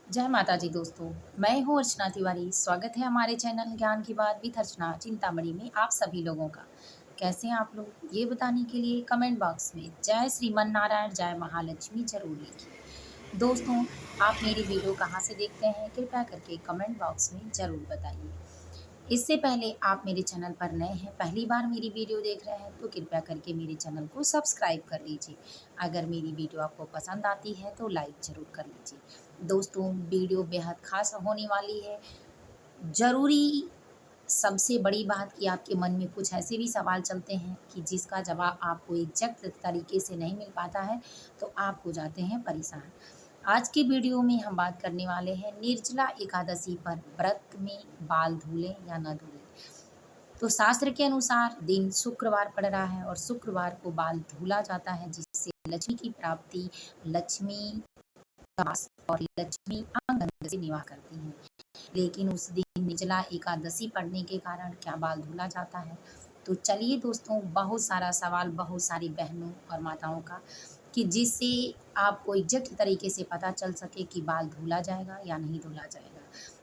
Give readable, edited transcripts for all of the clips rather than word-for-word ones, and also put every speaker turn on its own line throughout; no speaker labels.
जय माता जी दोस्तों। मैं हूँ अर्चना तिवारी। स्वागत है हमारे चैनल ज्ञान की बात विद अर्चना चिंतामणि में आप सभी लोगों का। कैसे हैं आप लोग, ये बताने के लिए कमेंट बॉक्स में जय श्रीमन नारायण जय महालक्ष्मी जरूर लिखिए। दोस्तों, आप मेरी वीडियो कहाँ से देखते हैं कृपया करके कमेंट बॉक्स में ज़रूर बताइए। इससे पहले आप मेरे चैनल पर नए हैं, पहली बार मेरी वीडियो देख रहे हैं तो कृपया करके मेरे चैनल को सब्सक्राइब कर लीजिए। अगर मेरी वीडियो आपको पसंद आती है तो लाइक ज़रूर कर लीजिए। दोस्तों, वीडियो बेहद खास होने वाली है। ज़रूरी सबसे बड़ी बात कि आपके मन में कुछ ऐसे भी सवाल चलते हैं कि जिसका जवाब आपको एग्जैक्ट तरीके से नहीं मिल पाता है, तो आप हो जाते हैं परेशान। आज की वीडियो में हम बात करने वाले हैं निर्जला एकादशी पर व्रत में बाल धुलें या न धुलें। तो शास्त्र के अनुसार दिन शुक्रवार पड़ रहा है और शुक्रवार को बाल धुला जाता है, जिससे लक्ष्मी की प्राप्ति, लक्ष्मी का वास और लक्ष्मी आंगन से निवास करती हैं। लेकिन उस दिन निर्जला एकादशी पड़ने के कारण क्या बाल धुला जाता है? तो चलिए दोस्तों, बहुत सारा सवाल बहुत सारी बहनों और माताओं का कि जिससे आपको एग्जैक्ट तरीके से पता चल सके कि बाल धुला जाएगा या नहीं धुला जाएगा।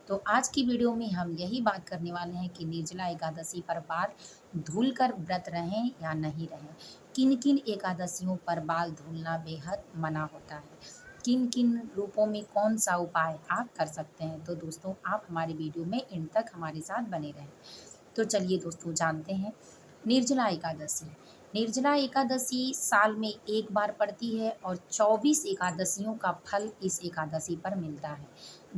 तो आज की वीडियो में हम यही बात करने वाले हैं कि निर्जला एकादशी पर बाल धुल कर व्रत रहें या नहीं रहें। किन किन एकादशियों पर बाल धुलना बेहद मना होता है, किन किन रूपों में कौन सा उपाय आप कर सकते हैं। तो दोस्तों, आप हमारी वीडियो में एंड तक हमारे साथ बने रहें। तो चलिए दोस्तों, जानते हैं निर्जला एकादशी। निर्जला एकादशी साल में एक बार पड़ती है और 24 एकादशियों का फल इस एकादशी पर मिलता है।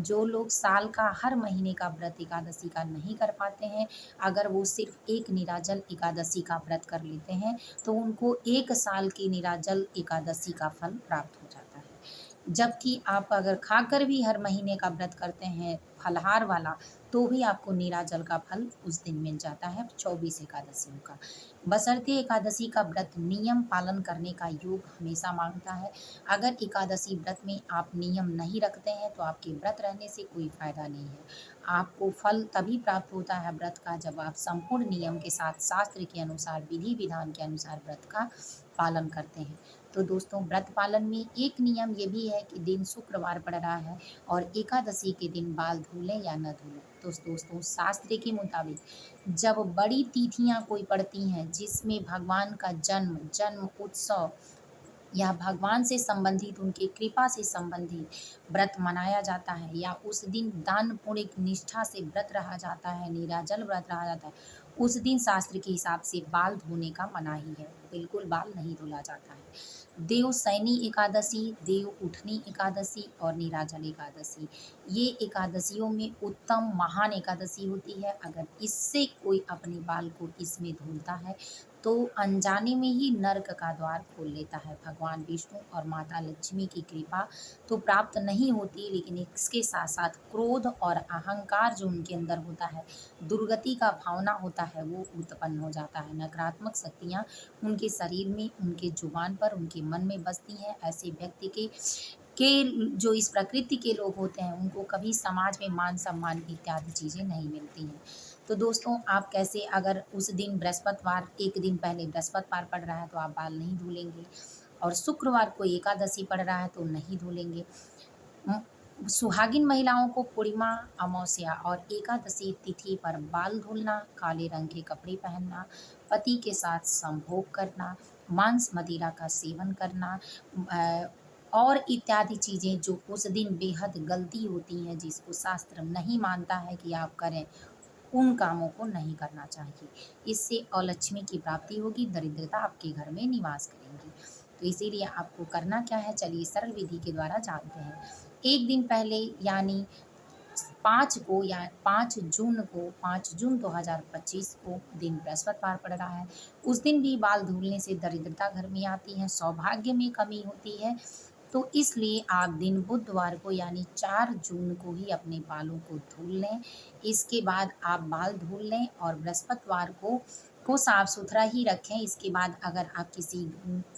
जो लोग साल का हर महीने का व्रत एकादशी का नहीं कर पाते हैं, अगर वो सिर्फ एक निराजल एकादशी का व्रत कर लेते हैं, तो उनको एक साल की निराजल एकादशी का फल प्राप्त हो जाता है। जबकि आप अगर खाकर भी हर महीने का व्रत करते हैं फलाहार वाला, तो भी आपको नीराजल का फल उस दिन मिल जाता है 24 एकादशियों का। बशर्ते एकादशी का व्रत नियम पालन करने का योग हमेशा मांगता है। अगर एकादशी व्रत में आप नियम नहीं रखते हैं तो आपके व्रत रहने से कोई फ़ायदा नहीं है। आपको फल तभी प्राप्त होता है व्रत का, जब आप संपूर्ण नियम के साथ शास्त्र के अनुसार विधि विधान के अनुसार व्रत का पालन करते हैं। तो दोस्तों, व्रत पालन में एक नियम ये भी है कि दिन शुक्रवार पड़ रहा है और एकादशी के दिन बाल धुलें या न धुलें। तो दोस्तों, शास्त्र के मुताबिक जब बड़ी तिथियां कोई पड़ती हैं जिसमें भगवान का जन्म उत्सव या भगवान से संबंधित उनके कृपा से संबंधित व्रत मनाया जाता है, या उस दिन दान पुण्य निष्ठा से व्रत रहा जाता है, निराजल व्रत रहा जाता है, उस दिन शास्त्र के हिसाब से बाल धोने का मनाही है। बिल्कुल बाल नहीं धुला जाता है। देव सैनी एकादशी, देव उठनी एकादशी और निराजल एकादशी, ये एकादशियों में उत्तम महान एकादशी होती है। अगर इससे कोई अपने बाल को इसमें धुलता है तो अनजाने में ही नर्क का द्वार खोल लेता है। भगवान विष्णु और माता लक्ष्मी की कृपा तो प्राप्त नहीं होती, लेकिन इसके साथ साथ क्रोध और अहंकार जो उनके अंदर होता है, दुर्गति का भावना होता है, वो उत्पन्न हो जाता है। नकारात्मक शक्तियाँ उनके शरीर में, उनके जुबान पर, उनके मन में बसती हैं। ऐसे व्यक्ति के जो इस प्रकृति के लोग होते हैं, उनको कभी समाज में मान सम्मान इत्यादि चीज़ें नहीं मिलती हैं। तो दोस्तों, आप कैसे, अगर उस दिन बृहस्पतिवार, एक दिन पहले बृहस्पतिवार पड़ रहा है तो आप बाल नहीं धुलेंगे, और शुक्रवार को एकादशी पड़ रहा है तो नहीं धुलेंगे। सुहागिन महिलाओं को पूर्णिमा, अमावस्या और एकादशी तिथि पर बाल धुलना, काले रंग के कपड़े पहनना, पति के साथ संभोग करना, मांस मदिरा का सेवन करना और इत्यादि चीज़ें जो उस दिन बेहद गलती होती हैं, जिसको शास्त्र नहीं मानता है कि आप करें, उन कामों को नहीं करना चाहिए। इससे अलक्ष्मी की प्राप्ति होगी, दरिद्रता आपके घर में निवास करेंगी। तो इसीलिए आपको करना क्या है, चलिए सरल विधि के द्वारा जानते हैं। एक दिन पहले यानी 5 को या 5 जून 2025 को दिन बृहस्पतिवार पड़ रहा है। उस दिन भी बाल धुलने से दरिद्रता घर में आती है, सौभाग्य में कमी होती है। तो इसलिए आप दिन बुधवार को यानी 4 जून को ही अपने बालों को धुल लें। इसके बाद आप बाल धुल लें और बृहस्पतिवार को साफ सुथरा ही रखें। इसके बाद अगर आप किसी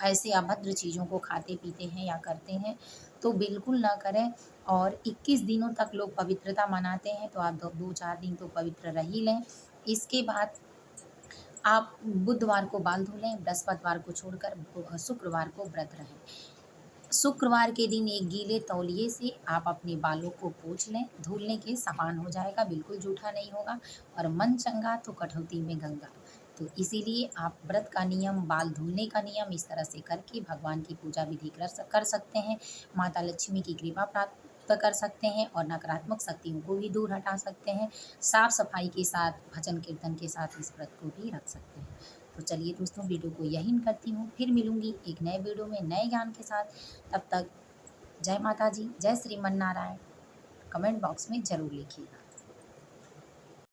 ऐसे अभद्र चीज़ों को खाते पीते हैं या करते हैं तो बिल्कुल ना करें। और 21 दिनों तक लोग पवित्रता मनाते हैं, तो आप 2-4 दिन तो पवित्र रह ही लें। इसके बाद आप बुधवार को बाल धुलें, बृहस्पतिवार को छोड़कर शुक्रवार को व्रत रहें। शुक्रवार के दिन एक गीले तौलिए से आप अपने बालों को पोंछ लें, धुलने के समान हो जाएगा, बिल्कुल जूठा नहीं होगा। और मन चंगा तो कटौती में गंगा। तो इसीलिए आप व्रत का नियम, बाल धुलने का नियम इस तरह से करके भगवान की पूजा विधि कर सकते हैं। माता लक्ष्मी की कृपा प्राप्त कर सकते हैं और नकारात्मक शक्तियों को भी दूर हटा सकते हैं। साफ सफाई के साथ, भजन कीर्तन के साथ इस व्रत को भी रख सकते हैं। तो चलिए दोस्तों, वीडियो को यही करती हूँ, फिर मिलूंगी एक नए वीडियो में नए ज्ञान के साथ। तब तक जय माता जी, जय श्रीमन नारायण। कमेंट बॉक्स में ज़रूर लिखिएगा।